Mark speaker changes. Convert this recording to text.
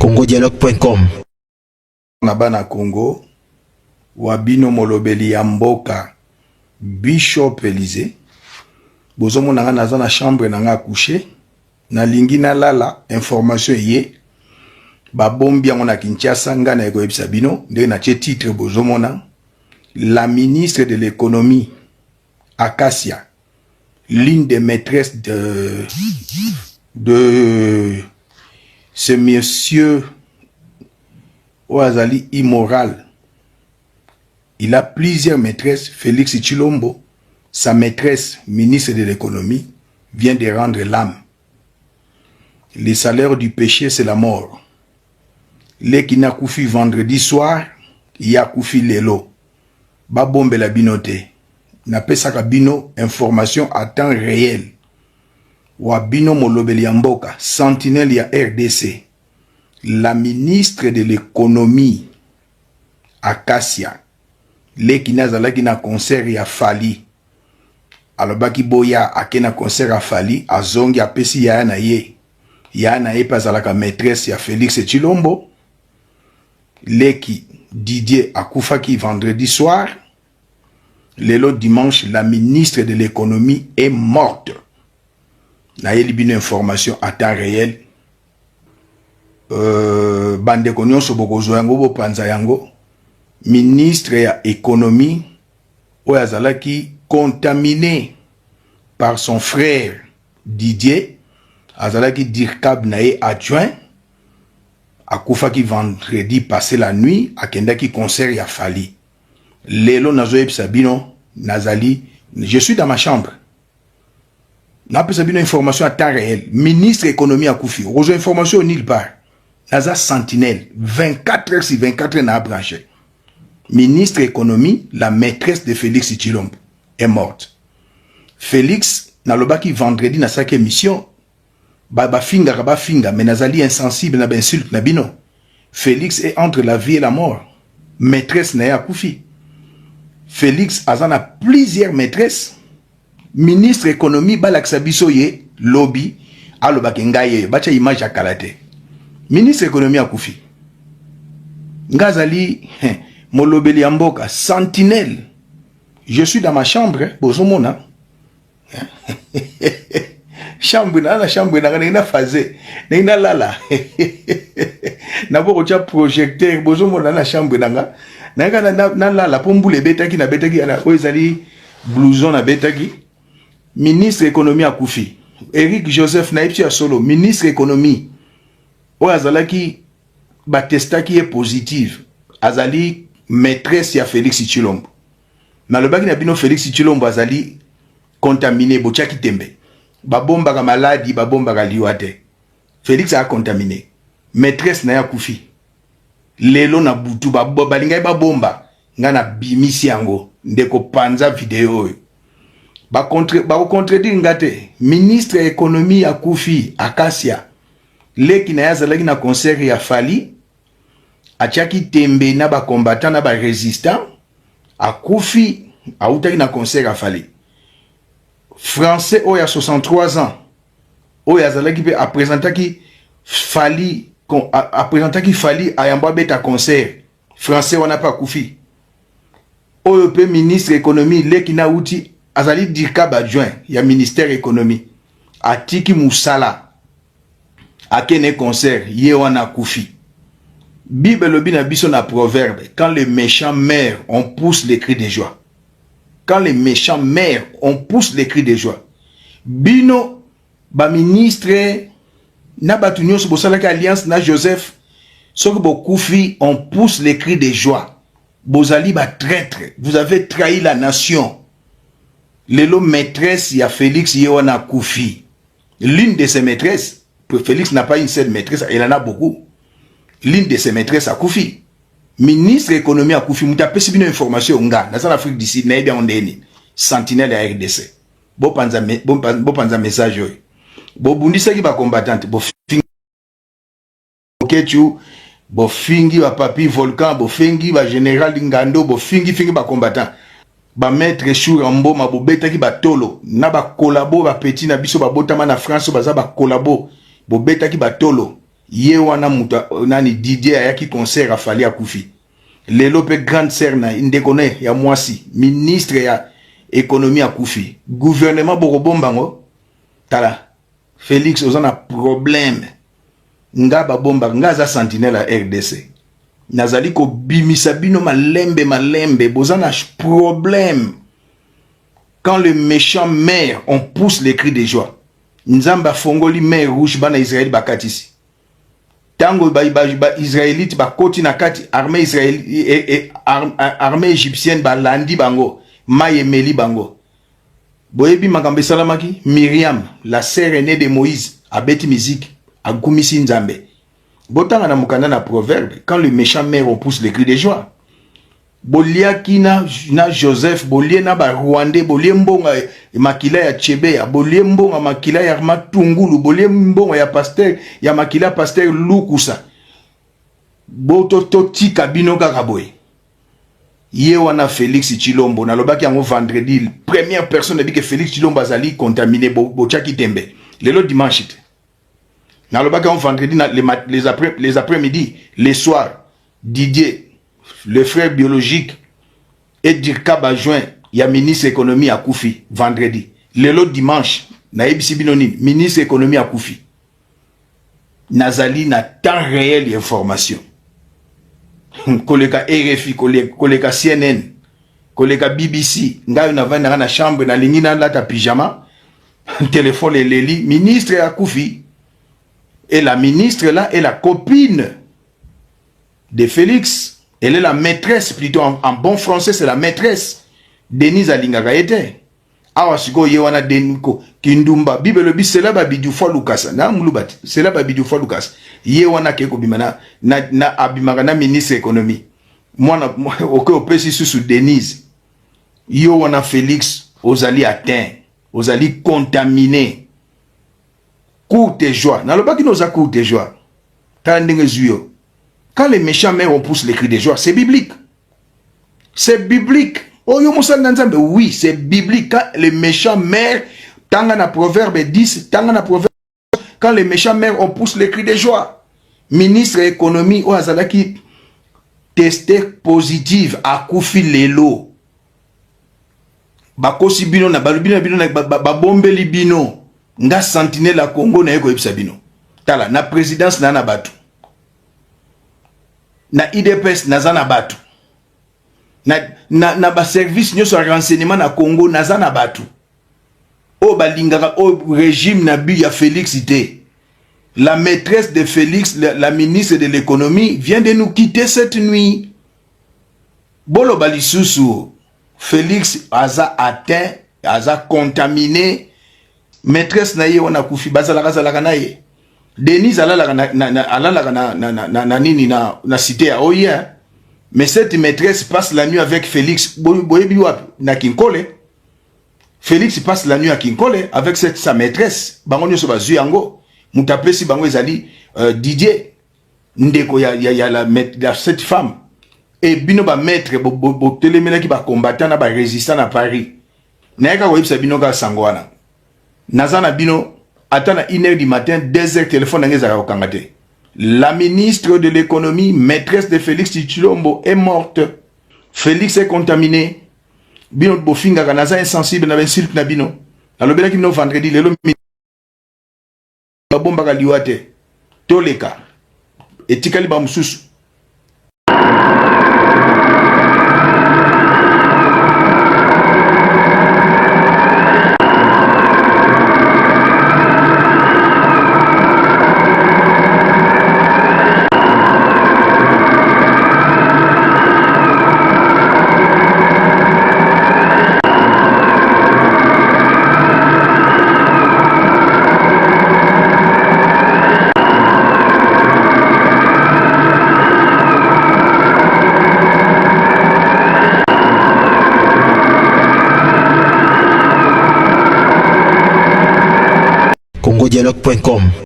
Speaker 1: congodialogue.com.
Speaker 2: Nabana Congo, Wabino Molobeli Yamboka, Bishop Élysée, Bozomo nanga naza na chambre nanga couché, na lingi na lala, information yé, babombi yango na Kinshasa nga na ego ebisabino, nde na tche titre Bozomo na, la ministre de l'économie, Acacia, l'une des maîtresses de ce monsieur Oazali immoral. Il a plusieurs maîtresses. Félix Tshilombo, sa maîtresse, ministre de l'économie, vient de rendre l'âme. Le salaire du péché, c'est la mort. Les qui n'a koufi vendredi soir, il y a koufi lelo. Babombe la binote. N'a pas sa bino information à temps réel. Wabino Molobeli Yamboka, sentinelle ya RDC. La ministre de l'économie, Acacia, les qui n'a concert ya Fali. Alors baki boya akena concert à Fali, a zongi a pesi ya na ye. Ya na ye pas alaka maîtresse ya Félix Tshilombo. Les qui Didier Akoufa qui vendredi soir. L'autre dimanche, la ministre de l'économie est morte. Na ye libino information à temps réel. Bande konyon sobokozo yango bo panza yango. Ministre ya économie Oyazalaki contaminé par son frère Didier Azalaki Dirkab nae adjoint Akoufa qui vendredi passé la nuit akendaki concert ya Fali. Lelo nazoyeb sabino nazali je suis dans ma chambre. N'a pas sabino information à temps réel. Ministre économie akoufi. Rozo information nulle part. Naza sentinelle 24 heures sur 24 heures na branché. Ministre économie, la maîtresse de Félix Tshilombo est morte. Félix nalobaki vendredi na sa émission ba finga mais nazali insensible na insulte na bino. Félix est entre la vie et la mort. Maîtresse na ya koufi. Félix azana plusieurs maîtresses. Ministre économie balaksa biso ye lobby alobaki ngaye bacha image ya kalate. Ministre économie a koufi. Ngazali Molobeli Yamboka, sentinelle. Je suis dans ma chambre, bozomona. Chambre na chambre na phasé. Na lala. Na bokocha projecteur bozomona na chambre na lala pombule betaki na betaki ana oyezali blouson na betaki. Ministre économie a koufi. Eric Joseph Naipsi a solo, ministre économie. Oyazalaki batesta qui est positive. Azali maîtresse ya Félix Tshilombo. Na le baki na bino Félix Tshilombo azali contaminé bochaki tembe. Babomba ka maladi, babomba ka liwate. Félix a contaminé. Maîtresse na ya koufi. Lelo na butu balinga babomba ngana bimisi yango ndeko panza vidéo. Ba contredire ngate ministre économie ya koufi Acacia. Les qui n'ayazalaki na concert ya Fali atiaki tembe na ba combattant na ba résistant akufi autaki na concert ya Fali. Français oya 63 ans oya zalaki pe a présentaki Fali a présentaki Fali ayamba beta concert français wana pa kufi. Oyo pe ministre économie les qui na uti azali dirka adjoint ya ministère économie atiki musala akene concert yewana koufi. Bible le bina biso na proverbe, quand les méchants meurent, on pousse les cris de joie. Quand les méchants meurent, on pousse les cris de joie. Bino ba ministre na batunyo so bosalaka alliance na Joseph soko bo koufi, on pousse les cris de joie. Bozali ba traître, vous avez trahi la nation. Lelo maîtresse ya Félix yewana koufi. L'une de ses maîtresses, Félix n'a pas une seule maîtresse, il en a beaucoup. L'une de ses maîtresses a koufi. Ministre économie a koufi. Mouta pesi bino information nga. Dans l'Afrique d'ici, n'a bien ondeni. Sentinelle à RDC. Bo panza message yo. Bo bundisa ki ba combattante. Bo fingi. Kechu. Bo fingi ba papi volcan. Bo fingi ba général Ngando. Bo fingi ba combattant. Ba maître Chourambo ma bo beta ki ba tolo. Na ba collabo ba petit na biso ba botama na France ba za ba collabo. Bo beta ki ba tolo. Ye wana muta nani Didier ayaki concert afali akufi. Lelo pe grande sœur na indekone ya mwasi, ministre ya économie akufi. Gouvernement borobombango tala Félix ozana problème. Nga ba bomba nga za sentinelle à RDC. Nazali ko bimisa bino malembe bozana problème. Quand le méchant maire on pousse les cris de joie. Nzamba fongoli mer rouge bana Israël bakatisi. Tango ba israélite ba koti na kati armée israélienne armée égyptienne ba landi bango mayemeli bango. Boyebi makambe salamaki Myriam la sœur aînée de Moïse a beti musique a gumisi nzambe. Botanga na mukanda na proverbe quand le méchant maire on pousse les cris de joie. Boliaki na Joseph, bolie na ba Rwandais, bolie mbonga makila ya Chebeya, bolie mbonga makila ya Matungulu, bolie mbonga ya pasteur, ya makila pasteur Lukusa. Boto tika bino kaka boy. Ye wana Félix Tshilombo, na lobaki yango vendredi, première personne dit que Félix Tshilombo azali contaminé bochaki tembe. Lelo dimanche. Na lobaki yango vendredi les après-midi, les soirs, Didier le frère biologique et Dirka Bajoin, il y a ministre économie à Koufi, vendredi. Le dimanche, Naïb Sibinoni, ministre économie à Koufi. Nazali na temps réel d'information. Koleka RFI, koleka CNN, koleka BBC, nga yon avan na chambre, na lingi na la ta pyjama, téléphone et leli, ministre à Koufi. Et la ministre là est la copine de Félix. Elle est la maîtresse, plutôt en bon français, c'est la maîtresse. Denise Alingagaete. Awasiko yewana deniko kindumba. Bible bi c'est là babidu fo Lucas. Na mulubati. C'est là babidu fo Lucas. Yewana keko bimana na abimagana ministre économie. Moi na ok opesi sous Denise. Yewana Félix ozali atteint, ozali contaminé. Courte joie. Na lobaki noza courte joie. Tandenge zuyo. Quand les méchants mères on pousse les cris de joie, c'est biblique. C'est biblique. Oh, oui, c'est biblique. Quand les méchants mères, Tangana Proverbe 10, Tangana Proverbe, quand les méchants mères on pousse les cris de joie. Ministre économie, oh, Azalaki, testé positive, à Koufi Lelo. Bakosi bino na balubino bino na babombe libino. Nga sentinelle la Congo na eko ebisabino. Tala, na présidence na batu. Na IDPS nazana batu na ba service nyoso renseignement na Congo nazana batu o balingaka o régime na bi ya Félix ité. La maîtresse de Félix, la ministre de l'économie vient de nous quitter cette nuit. Bolo balisusu Félix aza atteint, aza contaminé, maîtresse na ye wana kufi bazala na ye. Denise alalaka na cité à Oya. Mais cette maîtresse passe la nuit avec Félix. Na Kinkole. Félix passe la nuit à Kinkole avec sa maîtresse. Bango nyoso bazu yango. Mutapesi bango ezali Didier. Ndeko ya cette femme. Et bino ba maître bo telemena ki ba combattant na ba résistant à Paris. Na yaka websa bino ka sangwana. Nazana bino attends à 1h du matin, 2h téléphone kangate. La ministre de l'économie, maîtresse de Félix Tshilombo, est morte. Félix est contaminé. Bino bofinga kanaza insensible na insulte na bino. Alobela ki no vendredi lelo bomba kaliwate. Toleka. Etikali ba mususu.
Speaker 1: congodialogue.com